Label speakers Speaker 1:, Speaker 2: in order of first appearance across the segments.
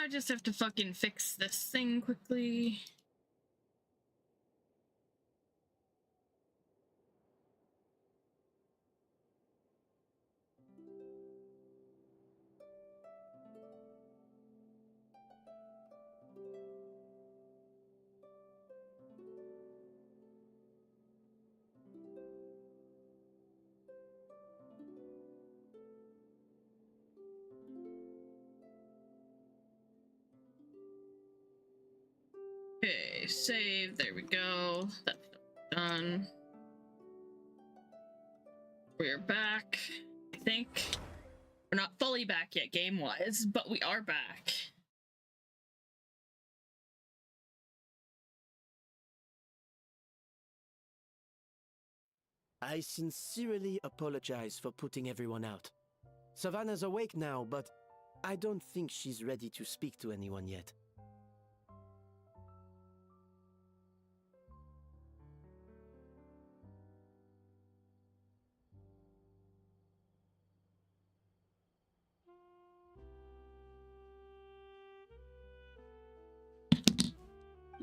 Speaker 1: I just have to fucking fix this thing quickly. Okay, save. There we go. That's done. We're back, I think. We're not fully back yet game-wise, but we are back.
Speaker 2: I sincerely apologize for putting everyone out. Savannah's awake now, but I don't think she's ready to speak to anyone yet.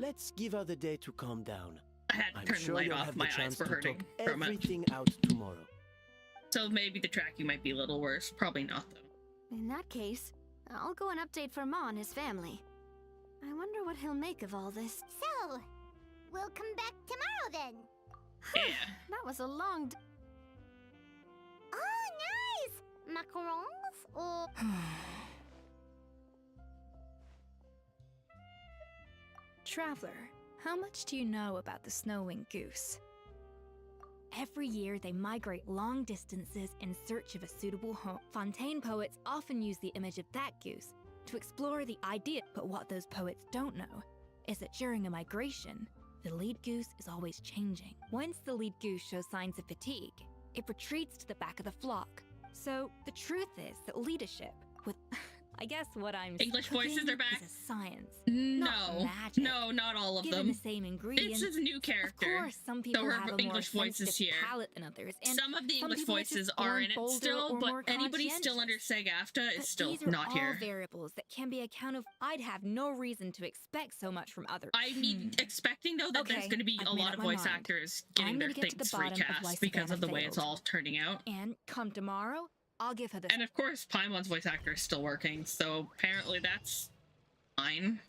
Speaker 2: Let's give her the day to calm down.
Speaker 1: I had to turn the light off. My eyes were hurting from
Speaker 2: everything out tomorrow.
Speaker 1: So maybe the tracking might be a little worse. Probably not, though.
Speaker 3: In that case, I'll go and update for Ma and his family. I wonder what he'll make of all this.
Speaker 4: So, we'll come back tomorrow then.
Speaker 1: Yeah.
Speaker 3: That was a long
Speaker 4: Oh, nice! Macarons or...
Speaker 5: Traveler, how much do you know about the snow-winged goose? Every year, they migrate long distances in search of a suitable home. Fontaine poets often use the image of that goose to explore the idea, but what those poets don't know is that during a migration, the lead goose is always changing. Once the lead goose shows signs of fatigue, it retreats to the back of the flock. So the truth is that leadership, with I guess what I'm
Speaker 1: English voices are back.
Speaker 5: is a science.
Speaker 1: No,
Speaker 5: magic.
Speaker 1: no, not all of
Speaker 5: Given
Speaker 1: them.
Speaker 5: the same ingredients.
Speaker 1: It's a new character.
Speaker 5: Of course, some people
Speaker 1: her
Speaker 5: have a
Speaker 1: English
Speaker 5: more
Speaker 1: voice is
Speaker 5: sensitive
Speaker 1: here.
Speaker 5: palate than others. And
Speaker 1: Some of the
Speaker 5: some
Speaker 1: English
Speaker 5: people are
Speaker 1: voices
Speaker 5: just
Speaker 1: are
Speaker 5: born
Speaker 1: in it
Speaker 5: bolder
Speaker 1: still,
Speaker 5: or
Speaker 1: but
Speaker 5: more
Speaker 1: anybody still under
Speaker 5: conscientious.
Speaker 1: SAG-AFTRA is
Speaker 5: But
Speaker 1: still
Speaker 5: these are
Speaker 1: not
Speaker 5: all
Speaker 1: here.
Speaker 5: variables that can be accounted. I'd have no reason to expect so much from others.
Speaker 1: I mean, expecting though that there's
Speaker 5: Okay,
Speaker 1: going to be
Speaker 5: I've
Speaker 1: a
Speaker 5: made
Speaker 1: lot
Speaker 5: up
Speaker 1: of
Speaker 5: my
Speaker 1: voice
Speaker 5: mind.
Speaker 1: actors getting
Speaker 5: I'm
Speaker 1: their
Speaker 5: gonna get to the
Speaker 1: things
Speaker 5: bottom of why
Speaker 1: recast because of the way it's
Speaker 5: Savannah
Speaker 1: all turning out.
Speaker 5: And come tomorrow, I'll give her the.
Speaker 1: And of course, Paimon's voice actor is still working, so apparently that's fine.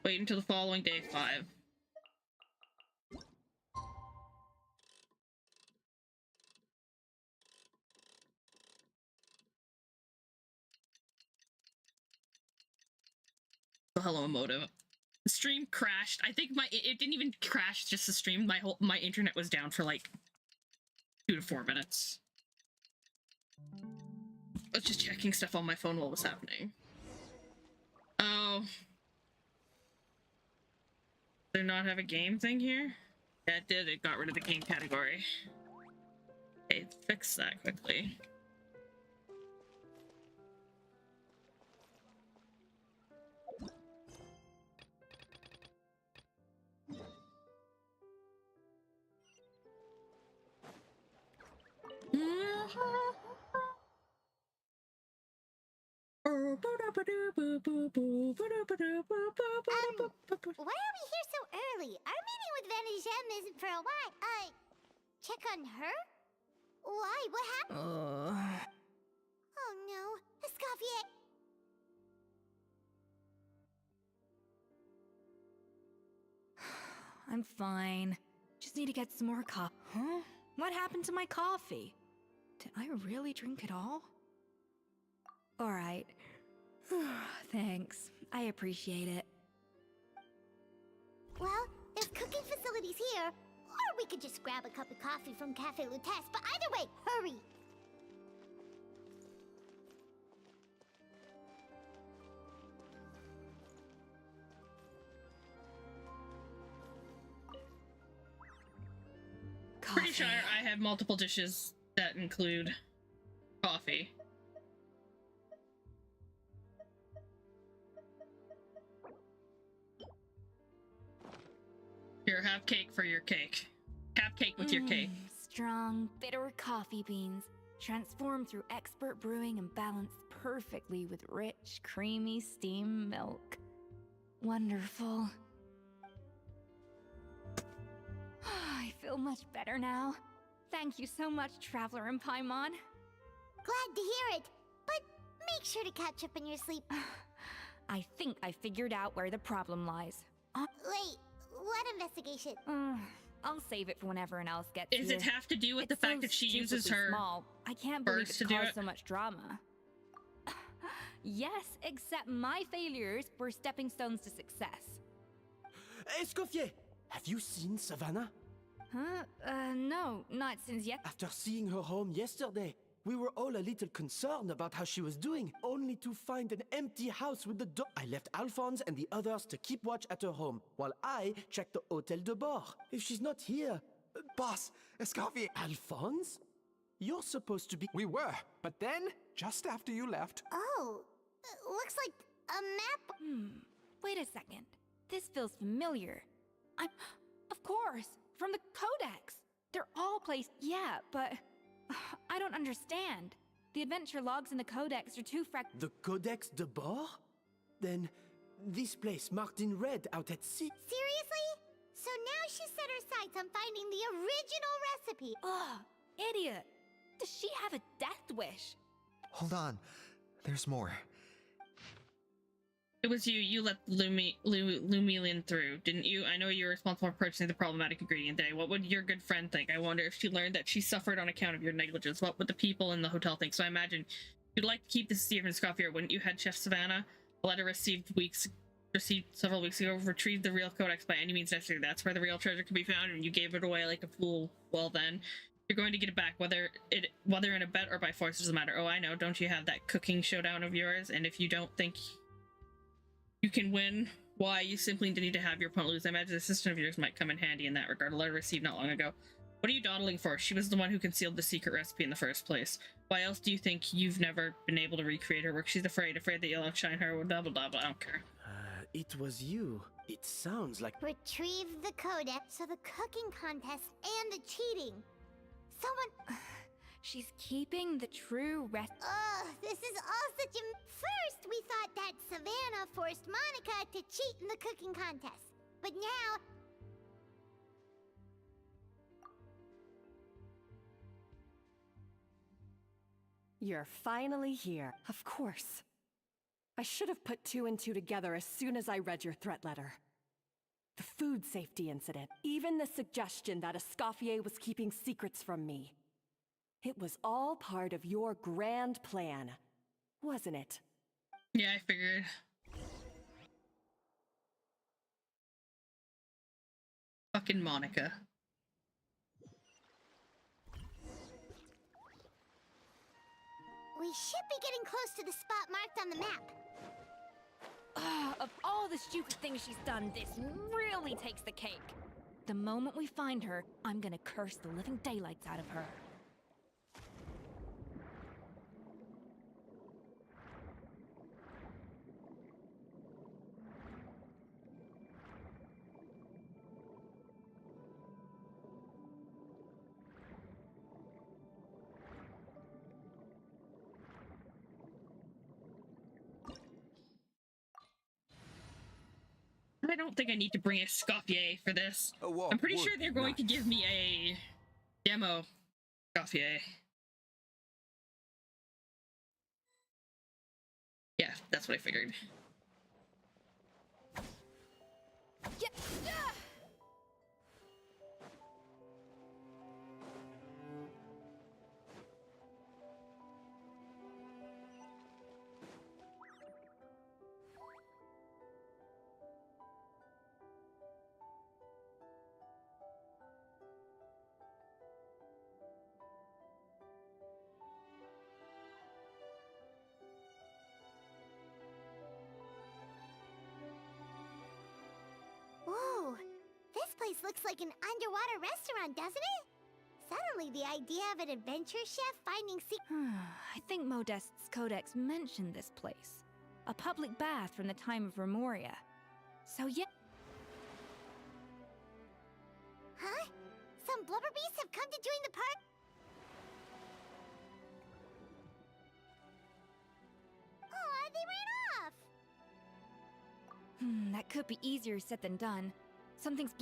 Speaker 1: Wait until the following day 5. So hello, emotive. The stream crashed. I think it didn't even crash, just the stream. My internet was down for like 2 to 4 minutes. I was just checking stuff on my phone while it was happening. Oh. Did it not have a game thing here? Yeah, it did. It got rid of the game category. Okay, fix that quickly.
Speaker 4: Why are we here so early? Our meeting with Vanisham isn't for a while. Check on her? Why? What happened? Oh no. Escoffier!
Speaker 5: I'm fine. Just need to get some more coffee. Huh? What happened to my coffee? Did I really drink it all? Alright. Thanks. I appreciate it.
Speaker 4: Well, there's cooking facilities here. Or we could just grab a cup of coffee from Cafe Lutece, but either way, hurry!
Speaker 1: Pretty sure I have multiple dishes that include coffee. Here, have cake for your cake. Have cake with your cake.
Speaker 5: Strong, bitter coffee beans. transformed through expert brewing and balanced perfectly with rich, creamy steam milk. Wonderful. I feel much better now. Thank you so much, Traveler and Paimon.
Speaker 4: Glad to hear it, but make sure to catch up in your sleep.
Speaker 5: I think I figured out where the problem lies.
Speaker 4: Wait, what investigation?
Speaker 5: I'll save it for when everyone else gets
Speaker 1: Does
Speaker 5: here.
Speaker 1: it have to do with the
Speaker 5: It's
Speaker 1: fact
Speaker 5: so
Speaker 1: that she uses
Speaker 5: stupidly
Speaker 1: her
Speaker 5: small. I can't believe
Speaker 1: burst
Speaker 5: it
Speaker 1: to do
Speaker 5: caused
Speaker 1: it?
Speaker 5: so much drama. Yes, except my failures were stepping stones to success.
Speaker 2: Escoffier, have you seen Savannah?
Speaker 5: Huh? No, not since yet.
Speaker 2: After seeing her home yesterday, we were all a little concerned about how she was doing, only to find an empty house with the door. I left Alphonse and the others to keep watch at her home, while I checked the Hotel de Bord. If she's not here...
Speaker 6: Boss, Escoffier.
Speaker 2: Alphonse? You're supposed to be...
Speaker 6: We were, but then, just after you left...
Speaker 4: Oh, looks like a map.
Speaker 5: Wait a second. This feels familiar. Of course, from the Codex. They're all placed... Yeah, but... I don't understand. The adventure logs in the Codex are too
Speaker 2: The Codex de Bord? Then, this place marked in red out at sea...
Speaker 4: Seriously? So now she set her sights on finding the original recipe.
Speaker 5: Ugh, idiot. Does she have a death wish?
Speaker 7: Hold on. There's more.
Speaker 1: It was you. You let Lumilian through, didn't you? I know you were responsible for purchasing the problematic ingredient today. What would your good friend think? I wonder if she learned that she suffered on account of your negligence. What would the people in the hotel think? So I imagine you'd like to keep this secret from Escoffier, wouldn't you, head chef Savannah? A letter received several weeks ago. Retrieve the real codex by any means necessary. That's where the real treasure can be found, and you gave it away like a fool. Well then, you're going to get it back, whether in a bet or by force, doesn't matter. Oh, I know. Don't you have that cooking showdown of yours? And if you don't think you can win, why, you simply need to have your opponent lose. I imagine a assistant of yours might come in handy in that regard. A letter received not long ago. What are you dawdling for? She was the one who concealed the secret recipe in the first place. Why else do you think you've never been able to recreate her work? She's afraid that you'll outshine her, blah blah blah blah. I don't care.
Speaker 2: It was you. It sounds like...
Speaker 4: Retrieve the codex, so the cooking contest and the cheating. Someone...
Speaker 5: She's keeping the true
Speaker 4: Ugh, this is all such a... First, we thought that Savannah forced Monica to cheat in the cooking contest. But now...
Speaker 8: You're finally here. Of course. I should have put two and two together as soon as I read your threat letter. The food safety incident, even the suggestion that Escoffier was keeping secrets from me. It was all part of your grand plan, wasn't it?
Speaker 1: Yeah, I figured. Fucking Monica.
Speaker 4: We should be getting close to the spot marked on the map.
Speaker 5: Of all the stupid things she's done, this really takes the cake. The moment we find her, I'm gonna curse the living daylights out of her.
Speaker 1: I don't think I need to bring Escoffier for this.
Speaker 6: Well,
Speaker 1: I'm pretty
Speaker 6: would
Speaker 1: sure they're going
Speaker 6: not.
Speaker 1: to give me a demo Escoffier. Yeah, that's what I figured.
Speaker 5: Yeah.
Speaker 4: Whoa, this place looks like an underwater restaurant, doesn't it? Suddenly, the idea of an adventure chef finding
Speaker 5: I think Modest's Codex mentioned this place. A public bath from the time of Remoria. So yeah.
Speaker 4: Huh? Some blubber beasts have come to join the party?
Speaker 5: That could be easier said than done. Something's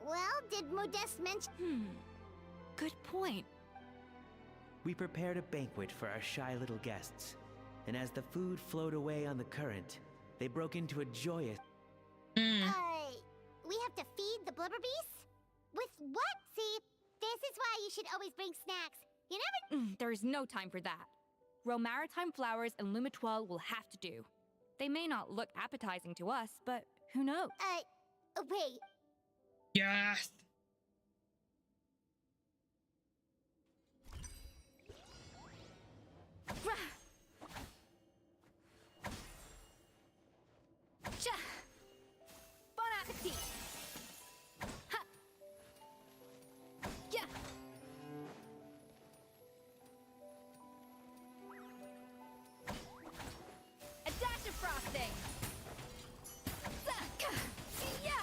Speaker 4: Well, did Modeste mention...
Speaker 5: Good point.
Speaker 9: We prepared a banquet for our shy little guests, and as the food flowed away on the current, they broke into a joyous...
Speaker 4: We have to feed the blubber beasts? With what? See, this is why you should always bring snacks. You never...
Speaker 5: There's no time for that. Romaritime flowers and Lumitoile will have to do. They may not look appetizing to us, but who knows?
Speaker 4: Wait.
Speaker 1: Yes.
Speaker 5: Bon appetit! Ha! Yeah! A dash of frosting! Yeah!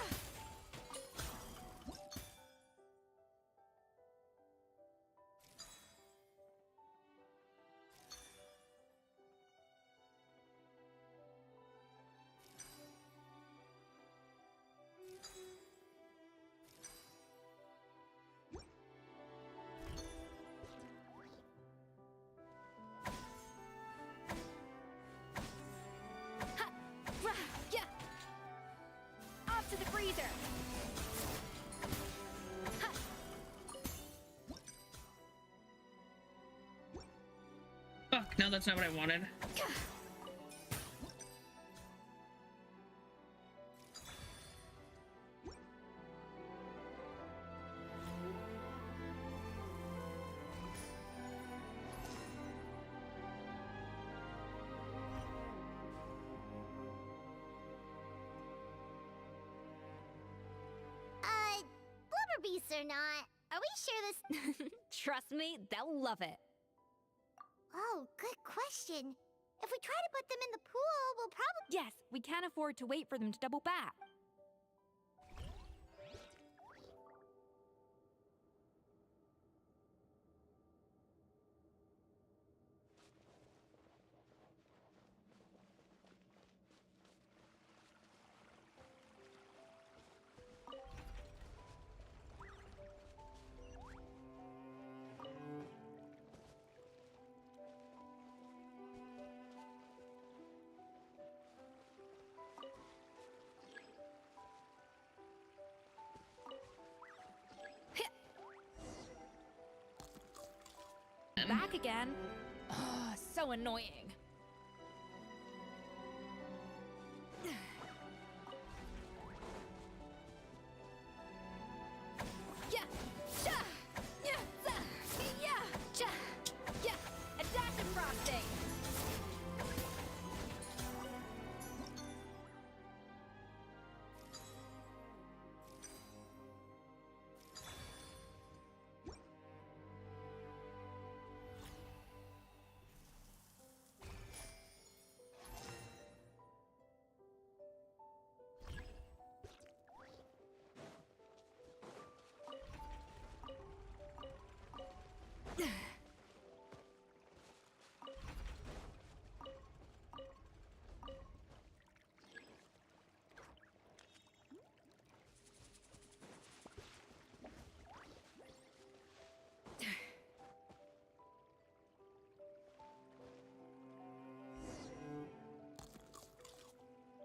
Speaker 5: Yeah! Off to the freezer!
Speaker 1: Fuck, no, that's not what I wanted.
Speaker 4: Blubber beasts or not, are we sure this...
Speaker 5: Trust me, they'll love it.
Speaker 4: Oh, good question. If we try to put them in the pool, we'll probably...
Speaker 5: Yes, we can't afford to wait for them to double back. Back again? Oh, so annoying. Yeah! Sha! Yeah! Za! Yeah! Sha! Yeah! A dash of frosting!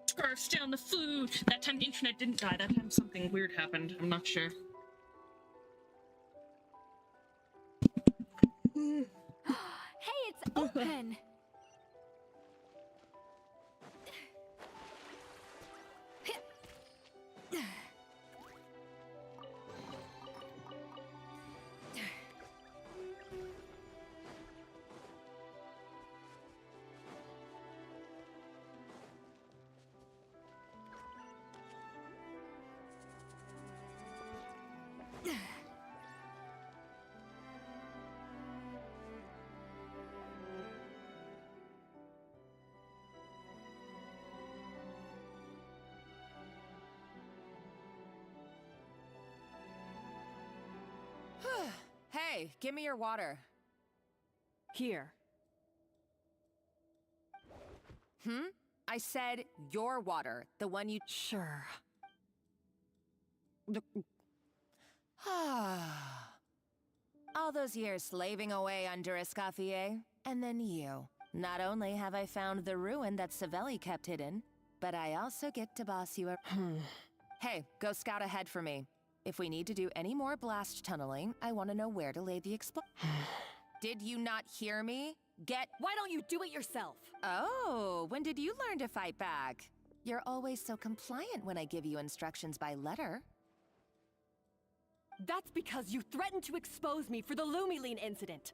Speaker 1: Scarfs down the food! That time the internet didn't die, that time something weird happened. I'm not sure.
Speaker 5: Hey, it's open!
Speaker 10: Hey, give me your water.
Speaker 8: Here.
Speaker 10: Hmm? I said your water, the one you...
Speaker 8: Sure.
Speaker 10: All those years slaving away under Escoffier, and then you. Not only have I found the ruin that Savelli kept hidden, but I also get to boss you a... Hey, go scout ahead for me. If we need to do any more blast tunneling, I want to know where to lay the Did you not hear me?
Speaker 8: Why don't you do it yourself?
Speaker 10: Oh, when did you learn to fight back? You're always so compliant when I give you instructions by letter.
Speaker 8: That's because you threatened to expose me for the Lumiline incident.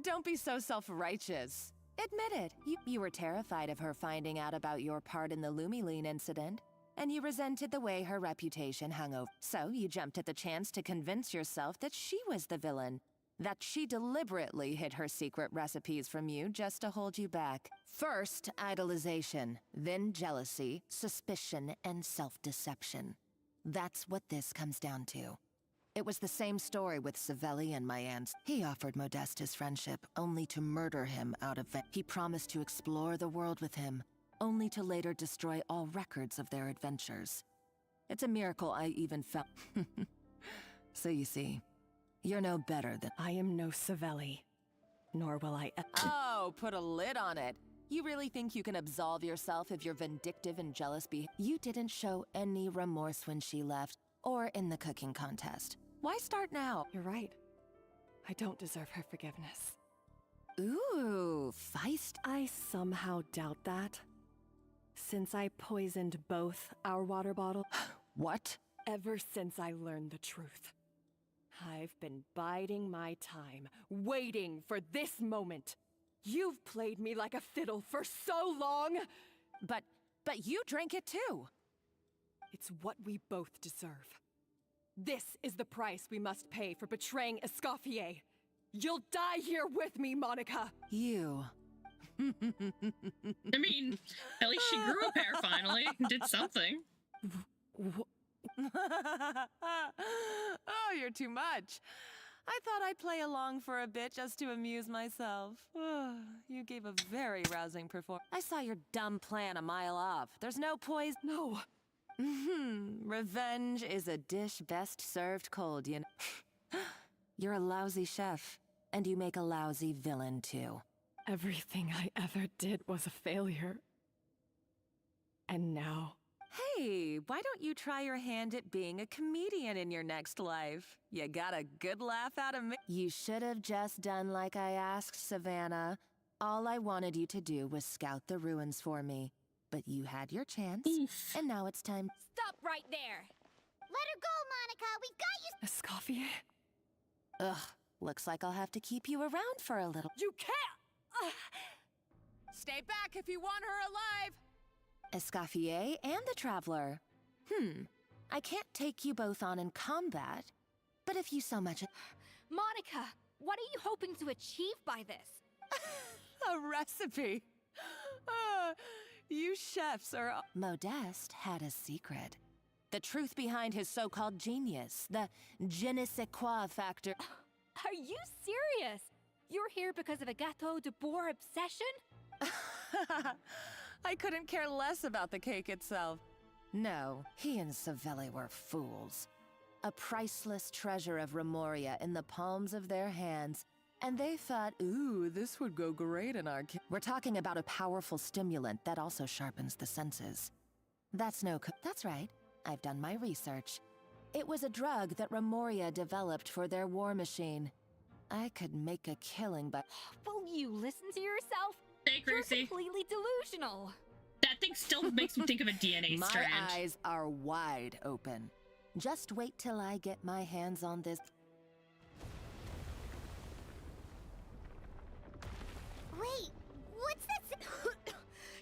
Speaker 10: Don't be so self-righteous. Admit it, you were terrified of her finding out about your part in the Lumiline incident, and you resented the way her reputation hung over. So you jumped at the chance to convince yourself that she was the villain, that she deliberately hid her secret recipes from you just to hold you back. First, idolization, then jealousy, suspicion, and self-deception. That's what this comes down to. It was the same story with Savelli and my aunts. He offered Modeste his friendship, only to murder him out of He promised to explore the world with him, only to later destroy all records of their adventures. It's a miracle I even felt. So you see, you're no better than...
Speaker 8: I am no Savelli, nor will I...
Speaker 10: Oh, put a lid on it. You really think you can absolve yourself of your vindictive and jealous You didn't show any remorse when she left, or in the cooking contest. Why start now?
Speaker 8: You're right. I don't deserve her forgiveness.
Speaker 10: Ooh, feist.
Speaker 8: I somehow doubt that. Since I poisoned both our water bottles.
Speaker 10: What?
Speaker 8: Ever since I learned the truth. I've been biding my time, waiting for this moment. You've played me like a fiddle for so long!
Speaker 10: But you drank it too!
Speaker 8: It's what we both deserve. This is the price we must pay for betraying Escoffier. You'll die here with me, Monica!
Speaker 10: You.
Speaker 1: I mean, at least she grew a pair finally. Did something.
Speaker 10: Oh, you're too much. I thought I'd play along for a bit just to amuse myself. You gave a very rousing performance. I saw your dumb plan a mile off. There's no poison.
Speaker 8: No.
Speaker 10: Revenge is a dish best served cold, you know. You're a lousy chef, and you make a lousy villain, too.
Speaker 8: Everything I ever did was a failure. And now...
Speaker 10: Hey, why don't you try your hand at being a comedian in your next life? You got a good laugh out of me. You should have just done like I asked, Savannah. All I wanted you to do was scout the ruins for me. But you had your chance, and now it's time.
Speaker 5: Stop right there!
Speaker 4: Let her go, Monica! We've got you...
Speaker 8: Escoffier?
Speaker 10: Ugh, looks like I'll have to keep you around for a little.
Speaker 8: You can't!
Speaker 10: Stay back if you want her alive! Escoffier and the Traveler. I can't take you both on in combat, but if you so much...
Speaker 5: Monica, what are you hoping to achieve by this?
Speaker 10: A recipe! You chefs are... Modeste had a secret. The truth behind his so-called genius. The je ne sais quoi factor.
Speaker 5: Are you serious? You're here because of a Gâteau de Bois obsession?
Speaker 10: I couldn't care less about the cake itself. No, he and Savelli were fools. A priceless treasure of Remoria in the palms of their hands. And they thought, ooh, this would go great in our We're talking about a powerful stimulant that also sharpens the senses. That's right. I've done my research. It was a drug that Remoria developed for their war machine. I could make a killing, but...
Speaker 5: Will you listen to yourself?
Speaker 1: Hey,
Speaker 5: You're
Speaker 1: Gracie.
Speaker 5: completely delusional.
Speaker 1: That thing still makes me think of a DNA strand.
Speaker 10: My eyes are wide open. Just wait till I get my hands on this.
Speaker 4: Wait, what's that?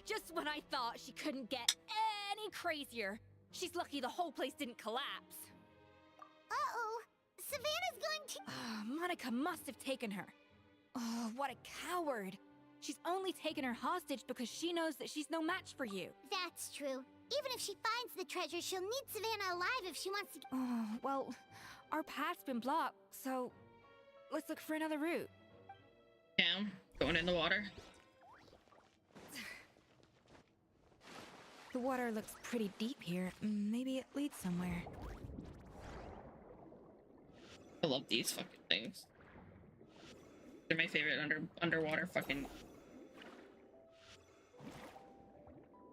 Speaker 5: Just when I thought she couldn't get any crazier. She's lucky the whole place didn't collapse.
Speaker 4: Uh-oh. Savannah's going to...
Speaker 5: Monica must have taken her. Oh, what a coward. She's only taken her hostage because she knows that she's no match for you.
Speaker 4: That's true. Even if she finds the treasure, she'll need Savannah alive if she wants to...
Speaker 5: Oh, well, our path's been blocked, so let's look for another route.
Speaker 1: Down, going in the water.
Speaker 5: The water looks pretty deep here. Maybe it leads somewhere.
Speaker 1: I love these fucking things. They're my favorite underwater fucking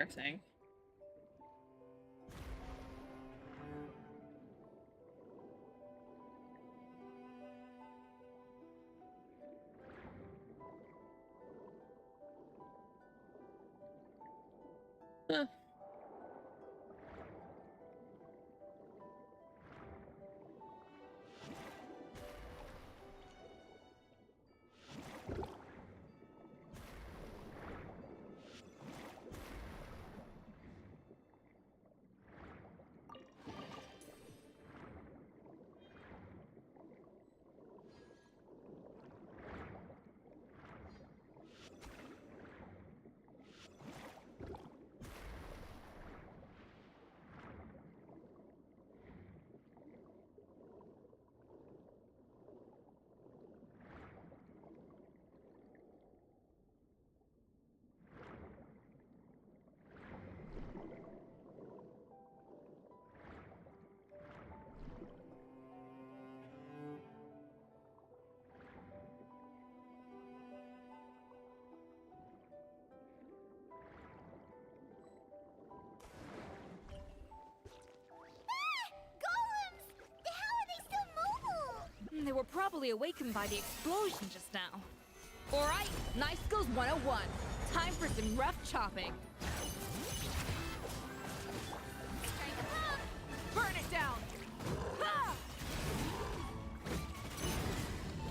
Speaker 1: thing.
Speaker 5: They were probably awakened by the explosion just now. Alright, Knife Skills 101. Time for some rough chopping. Burn it down! Ha!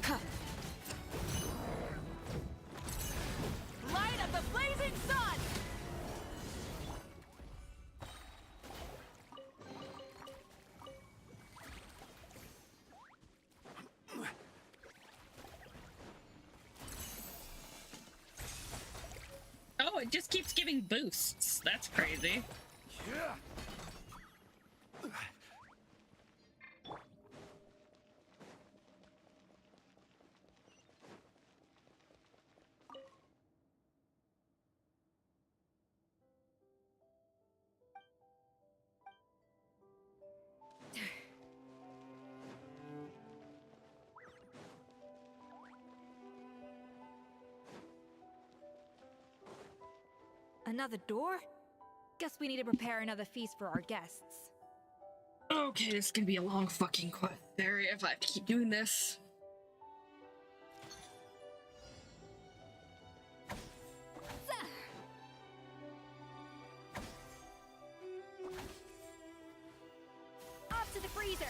Speaker 5: Ha! Light up the blazing sun!
Speaker 1: Oh, it just keeps giving boosts. That's crazy.
Speaker 2: Yeah.
Speaker 5: Another door? Guess we need to prepare another feast for our guests.
Speaker 1: Okay, this is gonna be a long fucking quest area if I have to keep doing this.
Speaker 5: Off to the freezer!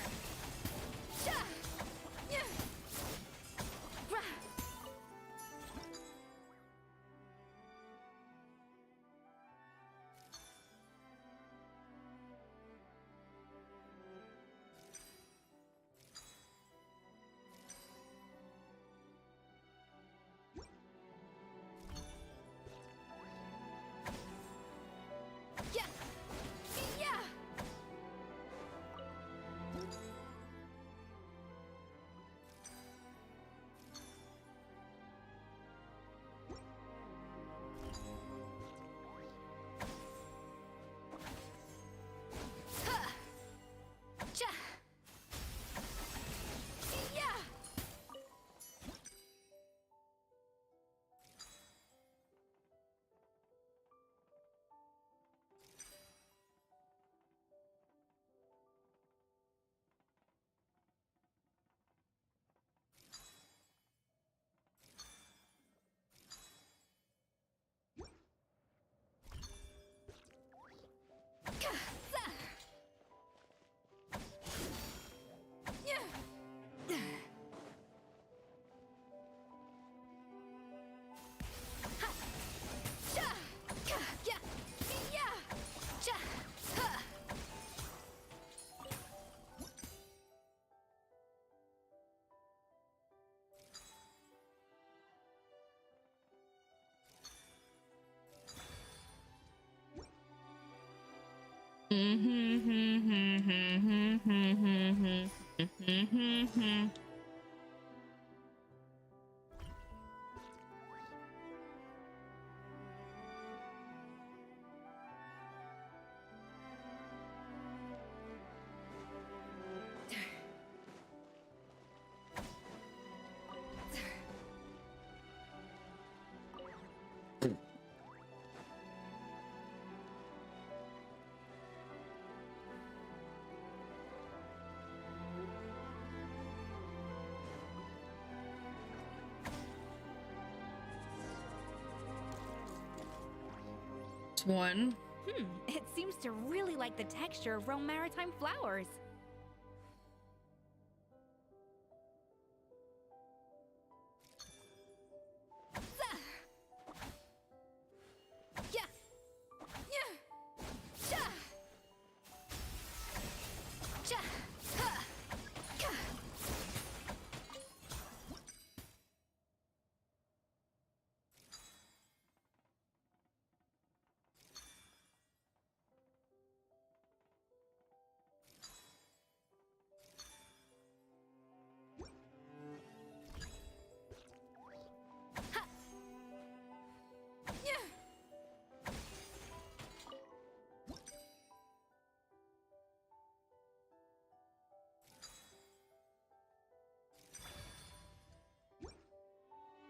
Speaker 1: That's one.
Speaker 5: It seems to really like the texture of Rome maritime flowers.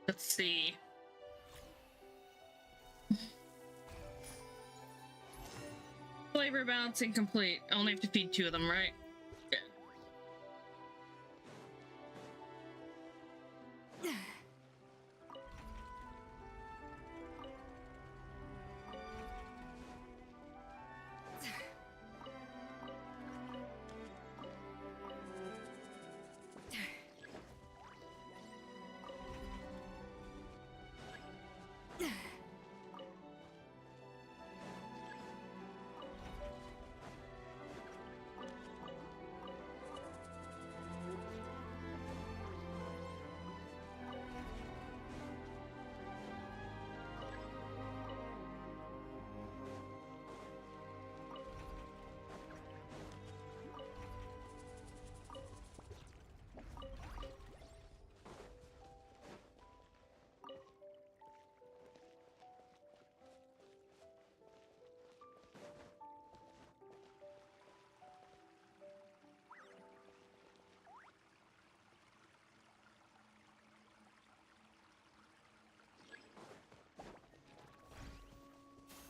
Speaker 1: Let's see. Flavor balancing complete. I only have to feed 2 of them, right?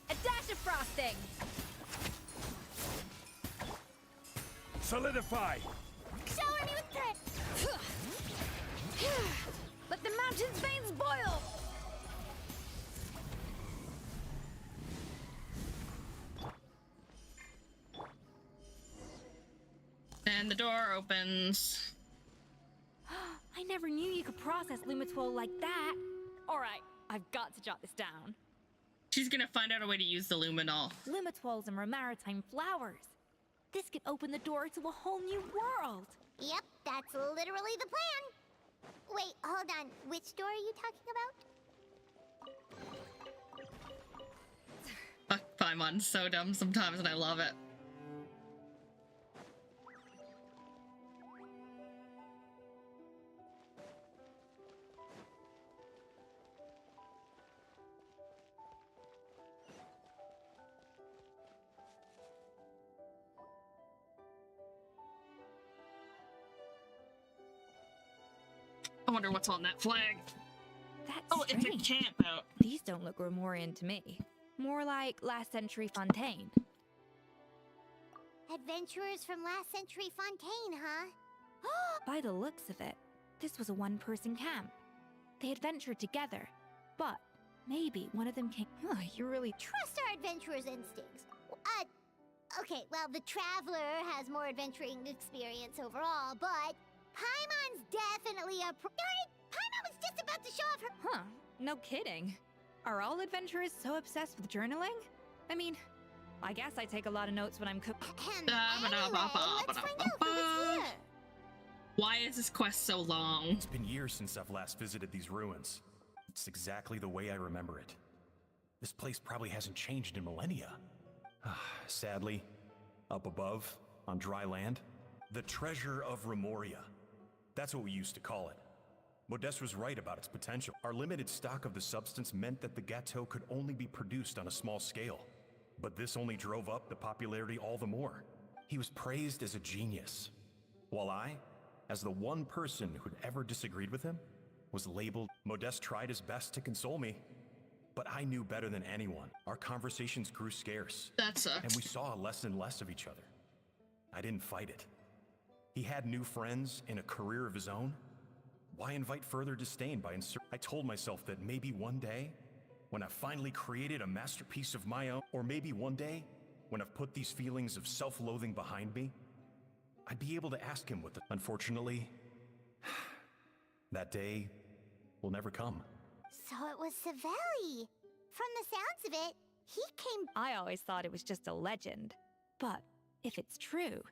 Speaker 5: A dash of frosting!
Speaker 11: Solidify!
Speaker 4: Shower me with grit!
Speaker 5: Let the mountain's veins boil!
Speaker 1: And the door opens.
Speaker 5: I never knew you could process Lumitwol like that. Alright, I've got to jot this down.
Speaker 1: She's gonna find out a way to use the luminol.
Speaker 5: Lumitwols and maritime flowers. This could open the door to a whole new world.
Speaker 4: Yep, that's literally the plan. Wait, hold on. Which door are you talking about?
Speaker 1: Fuck, Paimon's so dumb sometimes and I love it. I wonder what's on that flag.
Speaker 5: That's
Speaker 1: Oh, it's a
Speaker 5: strange.
Speaker 1: camp out.
Speaker 5: These don't look Grimoirian to me. More like last century Fontaine.
Speaker 4: Adventurers from last century Fontaine, huh?
Speaker 5: By the looks of it, this was a one-person camp. They adventured together, but maybe one of them came. Oh, you really
Speaker 4: Trust our adventurer's instincts. Okay, well, the Traveler has more adventuring experience overall, but Paimon's definitely a pro. Darn it! Paimon was just about to show off her.
Speaker 5: Huh, no kidding. Are all adventurers so obsessed with journaling? I mean, I guess I take a lot of notes when I'm cooking.
Speaker 4: Anyway, let's find out who is here.
Speaker 1: Why is this quest so long?
Speaker 11: It's been years since I've last visited these ruins. It's exactly the way I remember it. This place probably hasn't changed in millennia. Sadly, up above, on dry land, the treasure of Remoria. That's what we used to call it. Modeste was right about its potential. Our limited stock of the substance meant that the gâteau could only be produced on a small scale. But this only drove up the popularity all the more. He was praised as a genius, while I, as the one person who'd ever disagreed with him, was labeled. Modeste tried his best to console me, but I knew better than anyone. Our conversations grew scarce.
Speaker 1: That sucks.
Speaker 11: And we saw less and less of each other. I didn't fight it. He had new friends and a career of his own. Why invite further disdain by I told myself that maybe one day, when I've finally created a masterpiece of my own, or maybe one day, when I've put these feelings of self-loathing behind me, I'd be able to ask him what the... Unfortunately, that day will never come.
Speaker 4: So it was Savelli. From the sounds of it, he came...
Speaker 5: I always thought it was just a legend. But if it's true,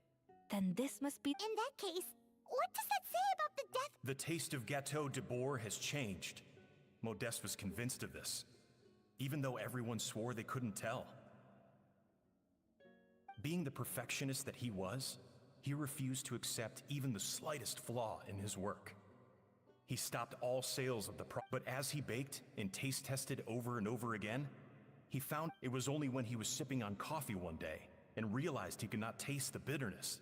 Speaker 5: then this must be...
Speaker 4: In that case, what does that say about the death?
Speaker 11: The taste of Gâteau de Bourg has changed. Modeste was convinced of this, even though everyone swore they couldn't tell. Being the perfectionist that he was, he refused to accept even the slightest flaw in his work. He stopped all sales of the product, but as he baked and taste tested over and over again, he found it was only when he was sipping on coffee one day and realized he could not taste the bitterness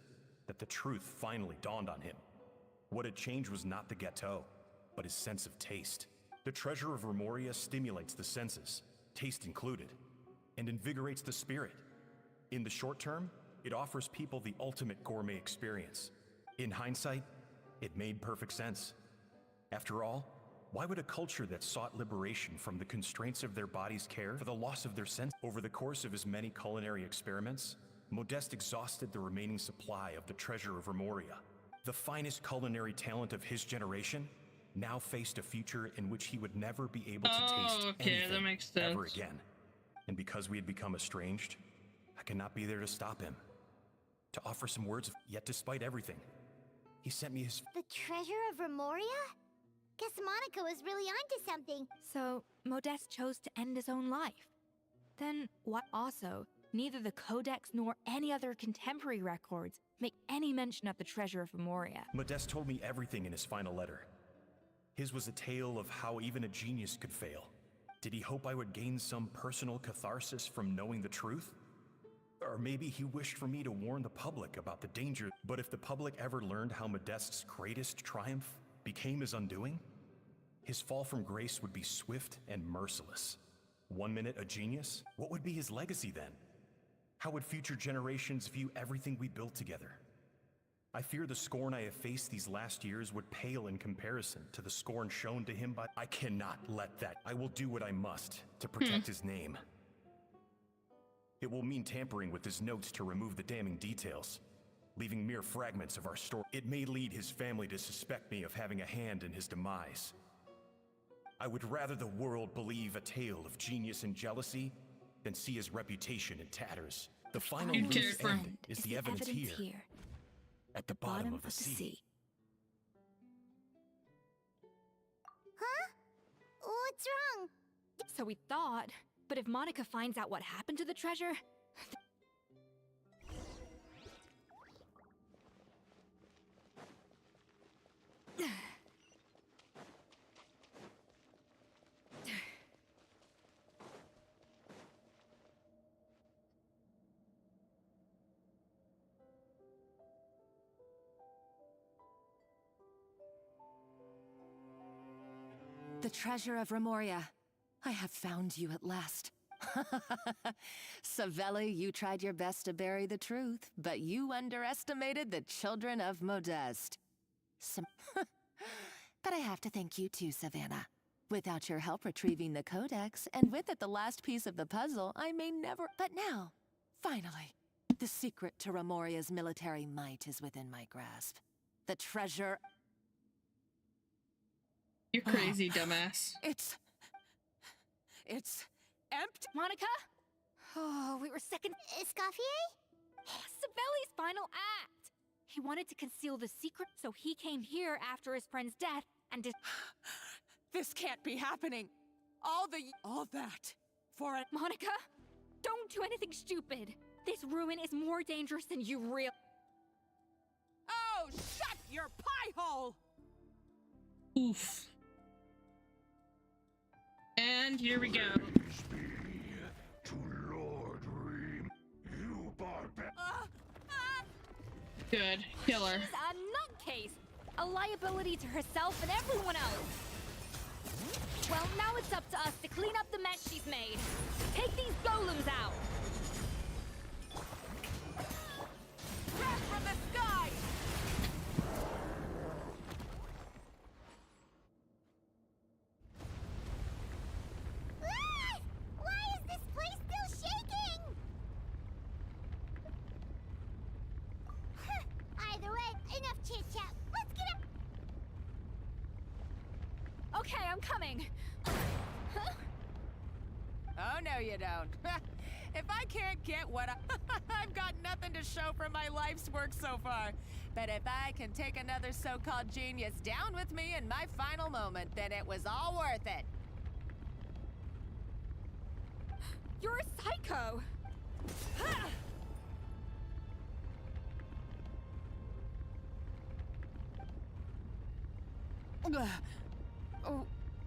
Speaker 11: that the truth finally dawned on him. What had changed was not the gâteau, but his sense of taste. The treasure of Remoria stimulates the senses, taste included, and invigorates the spirit. In the short term, it offers people the ultimate gourmet experience. In hindsight, it made perfect sense. After all, why would a culture that sought liberation from the constraints of their bodies care for the loss of their sense? Over the course of his many culinary experiments, Modeste exhausted the remaining supply of the treasure of Remoria. The finest culinary talent of his generation now faced a future in which he would never be able to taste anything
Speaker 1: that makes sense.
Speaker 11: ever again. And because we had become estranged, I cannot be there to stop him. To offer some words of, yet despite everything, he sent me his...
Speaker 4: The treasure of Remoria? Guess Monica was really onto something.
Speaker 5: So, Modeste chose to end his own life. Then, what also, neither the Codex nor any other contemporary records make any mention of the treasure of Remoria.
Speaker 11: Modeste told me everything in his final letter. His was a tale of how even a genius could fail. Did he hope I would gain some personal catharsis from knowing the truth? Or maybe he wished for me to warn the public about the danger. But if the public ever learned how Modeste's greatest triumph became his undoing, his fall from grace would be swift and merciless. 1 minute a genius, what would be his legacy then? How would future generations view everything we built together? I fear the scorn I have faced these last years would pale in comparison to the scorn shown to him by... I cannot let that. I will do what I must to protect his name. It will mean tampering with his notes to remove the damning details, leaving mere fragments of our story. It may lead his family to suspect me of having a hand in his demise. I would rather the world believe a tale of genius and jealousy than see his reputation in tatters. The final loose end is the evidence here, at the bottom of the sea.
Speaker 4: Huh? What's wrong?
Speaker 5: So we thought, but if Monica finds out what happened to the treasure...
Speaker 10: The treasure of Remoria. I have found you at last. Savelli, you tried your best to bury the truth, but you underestimated the children of Modeste. But I have to thank you too, Savannah. Without your help retrieving the Codex, and with it the last piece of the puzzle, I may never... But now, finally, the secret to Remoria's military might is within my grasp. The treasure...
Speaker 1: You're crazy, dumbass.
Speaker 10: It's empty.
Speaker 5: Monica? Oh, we were second...
Speaker 4: Escoffier?
Speaker 5: Savelli's final act! He wanted to conceal the secret, so he came here after his friend's death and did...
Speaker 8: This can't be happening. All that for a...
Speaker 5: Monica, don't do anything stupid. This ruin is more dangerous than you real...
Speaker 8: Oh, shut your pie hole!
Speaker 1: Oof. And here we go. Good. Kill her.
Speaker 5: She's a nutcase! A liability to herself and everyone else! Well, now it's up to us to clean up the mess she's made. Take these golems out!
Speaker 8: Wrath from the sky!
Speaker 4: Ah!
Speaker 5: Okay, I'm coming.
Speaker 10: Oh, no, you don't. If I can't get what I've got nothing to show for my life's work so far. But if I can take another so-called genius down with me in my final moment, then it was all worth it.
Speaker 5: You're a psycho!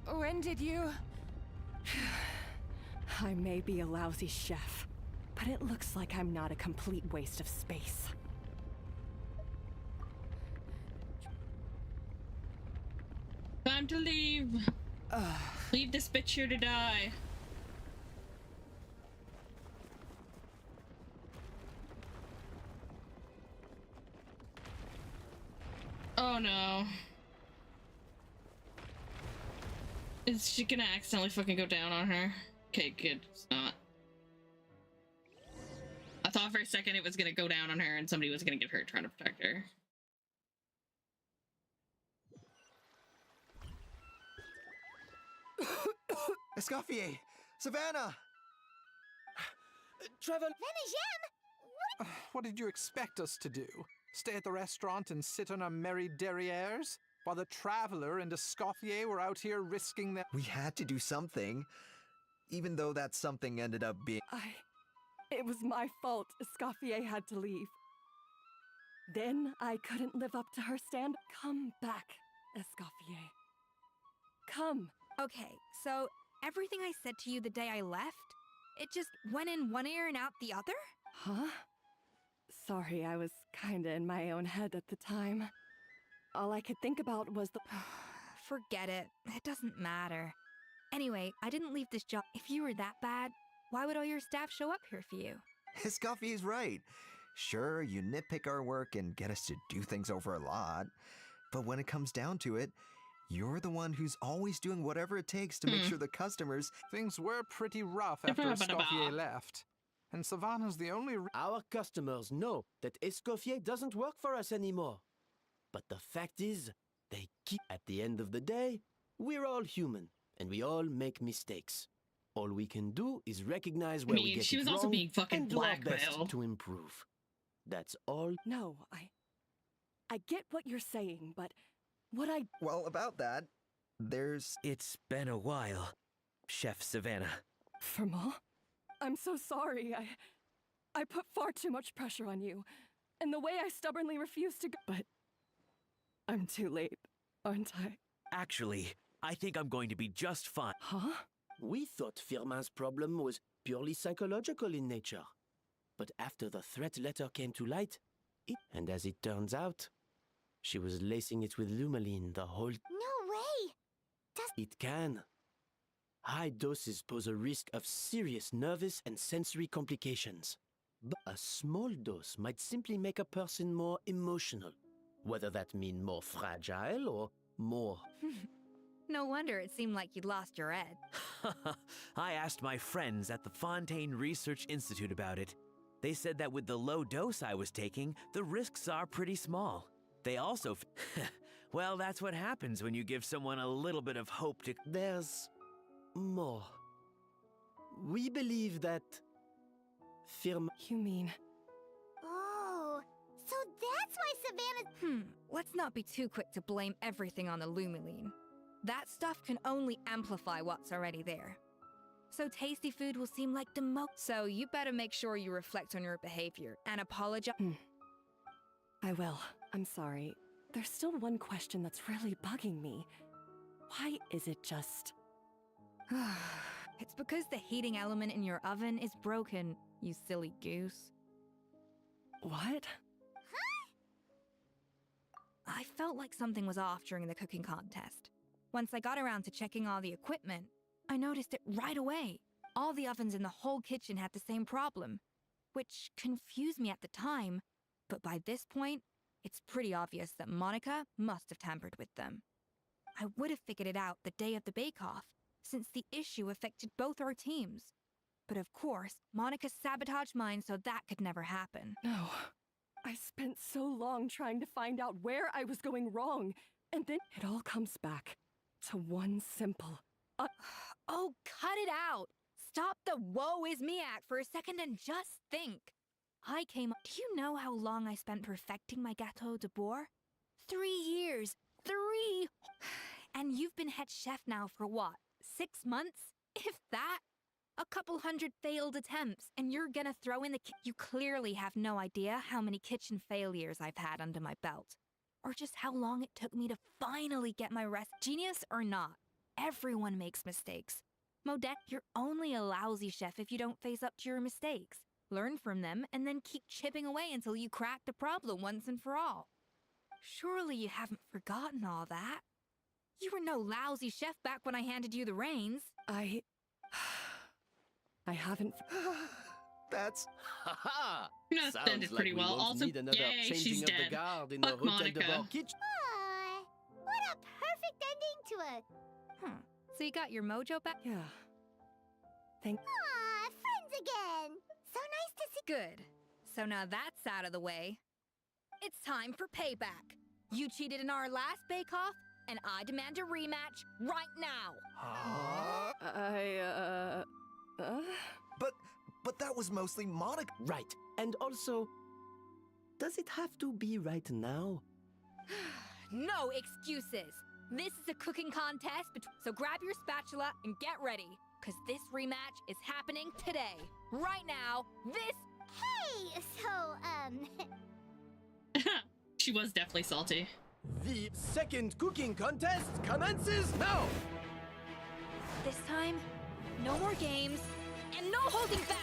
Speaker 10: When did you...
Speaker 8: I may be a lousy chef, but it looks like I'm not a complete waste of space.
Speaker 1: Time to leave. Leave this bitch here to die. Oh no. Is she gonna accidentally fucking go down on her? Okay, good. It's not. I thought for a second it was gonna go down on her and somebody was gonna get hurt trying to protect her.
Speaker 7: Escoffier! Savannah!
Speaker 2: Travel.
Speaker 6: What did you expect us to do? Stay at the restaurant and sit on our merry derrieres? While the Traveler and Escoffier were out here risking their...
Speaker 7: We had to do something. Even though that something ended up being...
Speaker 8: It was my fault Escoffier had to leave. Then I couldn't live up to her stand. Come back, Escoffier. Come.
Speaker 5: Okay, so everything I said to you the day I left, it just went in one ear and out the other?
Speaker 8: Huh? Sorry, I was kinda in my own head at the time. All I could think about was the...
Speaker 5: Forget it. It doesn't matter. Anyway, I didn't leave this job. If you were that bad, why would all your staff show up here for you?
Speaker 7: Escoffier's right. Sure, you nitpick our work and get us to do things over a lot. But when it comes down to it, you're the one who's always doing whatever it takes to make sure the customers...
Speaker 6: Things were pretty rough after Escoffier left. And Savannah's the only...
Speaker 2: Our customers know that Escoffier doesn't work for us anymore. But the fact is, they keep... At the end of the day, we're all human, and we all make mistakes. All we can do is recognize where we get
Speaker 1: she
Speaker 2: it
Speaker 1: was
Speaker 2: wrong
Speaker 1: also being fucking
Speaker 2: and do our best
Speaker 1: blackmailed.
Speaker 2: to improve. That's all.
Speaker 8: No, I get what you're saying, but what I...
Speaker 7: Well, about that, there's...
Speaker 9: It's been a while, Chef Savannah.
Speaker 8: Firmal? I'm so sorry. I put far too much pressure on you. And the way I stubbornly refused to go... But... I'm too late, aren't I?
Speaker 9: Actually, I think I'm going to be just fine.
Speaker 8: Huh?
Speaker 2: We thought Firmin's problem was purely psychological in nature. But after the threat letter came to light, and as it turns out, she was lacing it with Lumaline the whole...
Speaker 4: No way!
Speaker 2: It can. High doses pose a risk of serious nervous and sensory complications. But a small dose might simply make a person more emotional, whether that mean more fragile or more...
Speaker 5: No wonder it seemed like you'd lost your ed.
Speaker 9: I asked my friends at the Fontaine Research Institute about it. They said that with the low dose I was taking, the risks are pretty small. They also... Well, that's what happens when you give someone a little bit of hope to...
Speaker 2: There's... more. We believe that... Firmin...
Speaker 8: You mean...
Speaker 4: Oh, so that's why Savannah...
Speaker 5: Let's not be too quick to blame everything on the Lumiline. That stuff can only amplify what's already there. So tasty food will seem like the most... So you better make sure you reflect on your behavior and apologize...
Speaker 8: I will. I'm sorry. There's still one question that's really bugging me. Why is it just...
Speaker 5: It's because the heating element in your oven is broken, you silly goose.
Speaker 8: What?
Speaker 5: I felt like something was off during the cooking contest. Once I got around to checking all the equipment, I noticed it right away. All the ovens in the whole kitchen had the same problem, which confused me at the time, but by this point, it's pretty obvious that Monica must have tampered with them. I would have figured it out the day of the bake-off, since the issue affected both our teams. But of course, Monica sabotaged mine so that could never happen.
Speaker 8: No. I spent so long trying to find out where I was going wrong, and then it all comes back. to one simple.
Speaker 5: Oh, cut it out! Stop the woe is me act for a second and just think. I came. Do you know how long I spent perfecting my Gâteau de Bois? 3 years. 3! And you've been head chef now for what? 6 months? If that? A couple hundred failed attempts, and you're gonna throw in the You clearly have no idea how many kitchen failures I've had under my belt. Or just how long it took me to finally get my genius or not. Everyone makes mistakes. Modette, you're only a lousy chef if you don't face up to your mistakes. Learn from them, and then keep chipping away until you crack the problem once and for all. Surely you haven't forgotten all that. You were no lousy chef back when I handed you the reins.
Speaker 8: I haven't.
Speaker 7: That's
Speaker 12: Haha!
Speaker 1: No, that ended pretty well. Also, yay, she's dead. Fuck Monica.
Speaker 4: What a perfect ending to a...
Speaker 5: So you got your mojo back?
Speaker 8: Yeah. Thank.
Speaker 4: Friends again. So nice to see...
Speaker 5: Good. So now that's out of the way. It's time for payback. You cheated in our last bake-off, and I demand a rematch right now.
Speaker 7: But that was mostly Monica.
Speaker 2: Right. And also, does it have to be right now?
Speaker 5: No excuses. This is a cooking contest, so grab your spatula and get ready, because this rematch is happening today. Right now, this...
Speaker 4: Hey! So,
Speaker 1: She was definitely salty.
Speaker 2: The second cooking contest commences now!
Speaker 5: This time, no more games, and no holding back!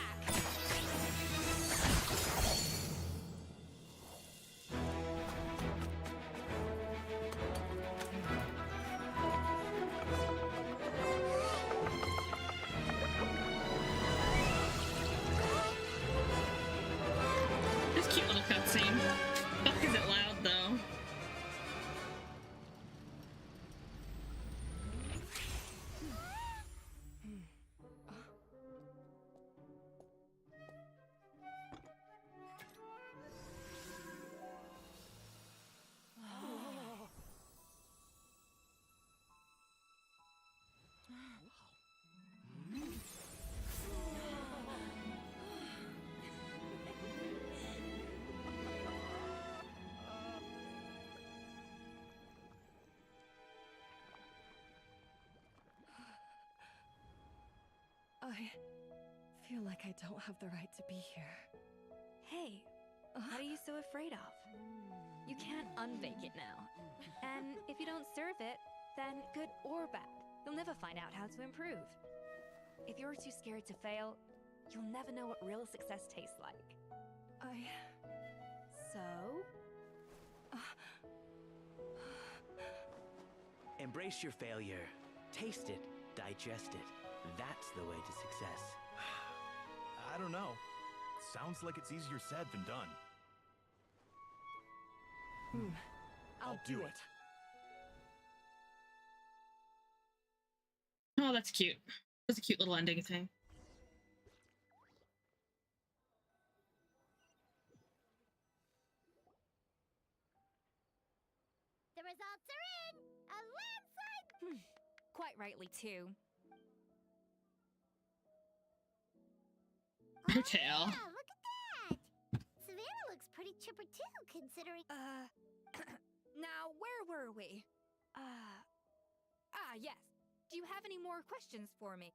Speaker 1: This cute little cutscene. Fuck, is it loud though?
Speaker 8: I feel like I don't have the right to be here.
Speaker 5: Hey, what are you so afraid of? You can't unbake it now. And if you don't serve it, then good or bad, you'll never find out how to improve. If you're too scared to fail, you'll never know what real success tastes like. So?
Speaker 9: Embrace your failure. Taste it. Digest it. That's the way to success.
Speaker 11: I don't know. Sounds like it's easier said than done.
Speaker 8: I'll do it.
Speaker 1: Oh, that's cute. That's a cute little ending thing.
Speaker 4: the results are in! A landslide!
Speaker 5: Quite rightly, too.
Speaker 1: Tail.
Speaker 4: Yeah, look at that! Savannah looks pretty chipper too, considering...
Speaker 5: Now, where were we? Yes. Do you have any more questions for me?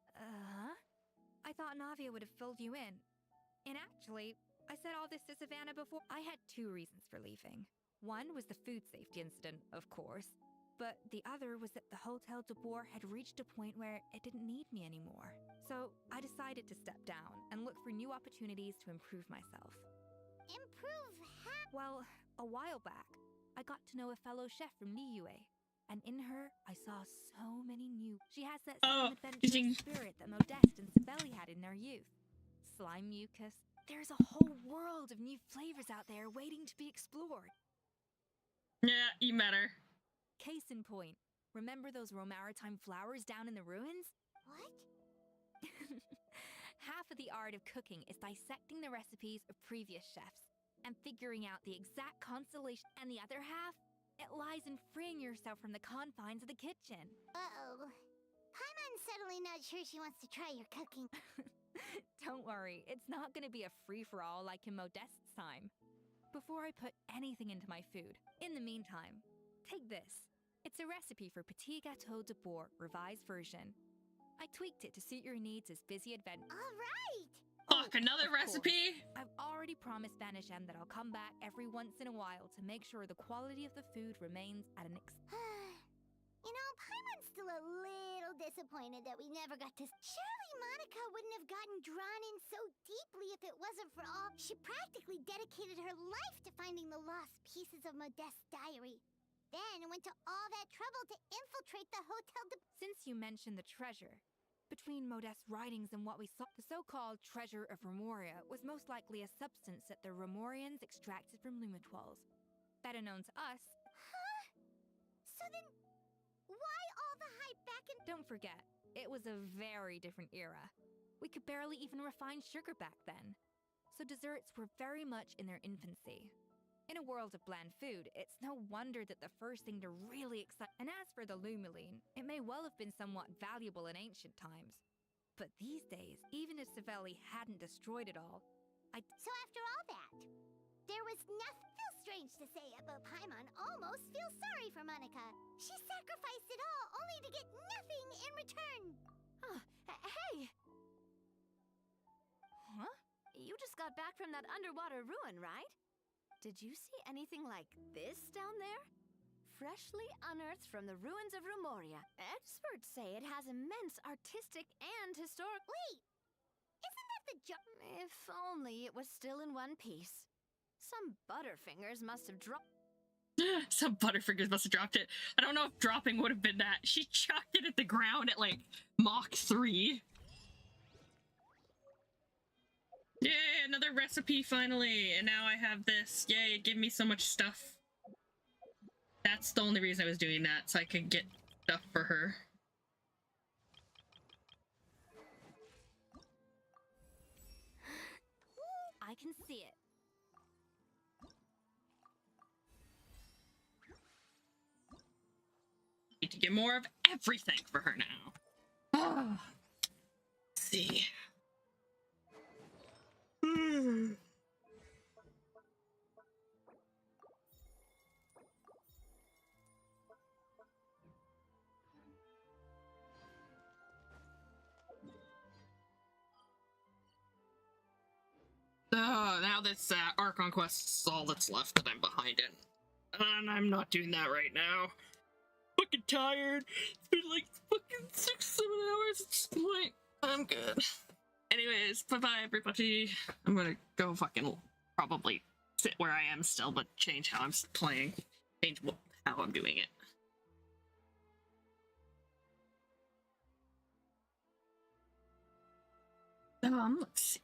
Speaker 5: I thought Navia would have filled you in. And actually, I said all this to Savannah before. I had 2 reasons for leaving. One was the food safety incident, of course. But the other was that the Hotel de Bois had reached a point where it didn't need me anymore. So I decided to step down and look for new opportunities to improve myself.
Speaker 4: Improve how?
Speaker 5: Well, a while back, I got to know a fellow chef from Liyue. And in her, I saw so many new... She has that same adventurous spirit that Modeste and Sibeli had in their youth. Slime mucus. There's a whole world of new flavors out there waiting to be explored.
Speaker 1: Yeah, you met her.
Speaker 5: Case in point, remember those Romaritime flowers down in the ruins?
Speaker 4: What?
Speaker 5: Half of the art of cooking is dissecting the recipes of previous chefs and figuring out the exact constellation, and the other half It lies in freeing yourself from the confines of the kitchen.
Speaker 4: Uh-oh. Paimon's suddenly not sure she wants to try your cooking.
Speaker 5: Don't worry, it's not gonna be a free-for-all like in Modeste's time. Before I put anything into my food, in the meantime, take this. It's a recipe for Petit Gâteau de Bourg, revised version. I tweaked it to suit your needs as busy adventure.
Speaker 4: All right!
Speaker 1: Fuck, another
Speaker 5: Of course,
Speaker 1: recipe?
Speaker 5: I've already promised Vanishem that I'll come back every once in a while to make sure the quality of the food remains at an
Speaker 4: You know, Paimon's still a little disappointed that we never got to... Surely Monica wouldn't have gotten drawn in so deeply if it wasn't for all... She practically dedicated her life to finding the lost pieces of Modeste's diary. Then went to all that trouble to infiltrate the Hotel de...
Speaker 5: Since you mentioned the treasure, between Modeste's writings and what we saw, the so-called treasure of Remoria was most likely a substance that the Remorians extracted from Lumitoiles. Better known to us.
Speaker 4: Huh? So then, why all the hype back in...
Speaker 5: Don't forget, it was a very different era. We could barely even refine sugar back then. So desserts were very much in their infancy. In a world of bland food, it's no wonder that the first thing to really excite... And as for the Lumiline, it may well have been somewhat valuable in ancient times. But these days, even if Savelli hadn't destroyed it all,
Speaker 4: So after all that, there was nothing... Feels strange to say it, but Paimon almost feels sorry for Monica. She sacrificed it all only to get nothing in return.
Speaker 3: Hey! Huh? You just got back from that underwater ruin, right? Did you see anything like this down there? Freshly unearthed from the ruins of Rumoria. Experts say it has immense artistic and historic...
Speaker 4: Wait! Isn't that the
Speaker 3: If only it was still in one piece. Some butterfingers must have dropped...
Speaker 1: Some Butterfingers must have dropped it. I don't know if dropping would have been that. She chucked it at the ground at, like, Mach 3. Yay, another recipe finally. And now I have this. Yay, give me so much stuff. That's the only reason I was doing that, so I could get stuff for her.
Speaker 3: I can see it.
Speaker 1: Need to get more of everything for her now. Oh. Let's see. Now this Archon quest is all that's left that I'm behind in. And I'm not doing that right now. Fucking tired. It's been like fucking 6-7 hours at this point. I'm good. Anyways, bye-bye everybody. I'm gonna go fucking probably sit where I am still, but change how I'm playing. Change how I'm doing it. Let's see.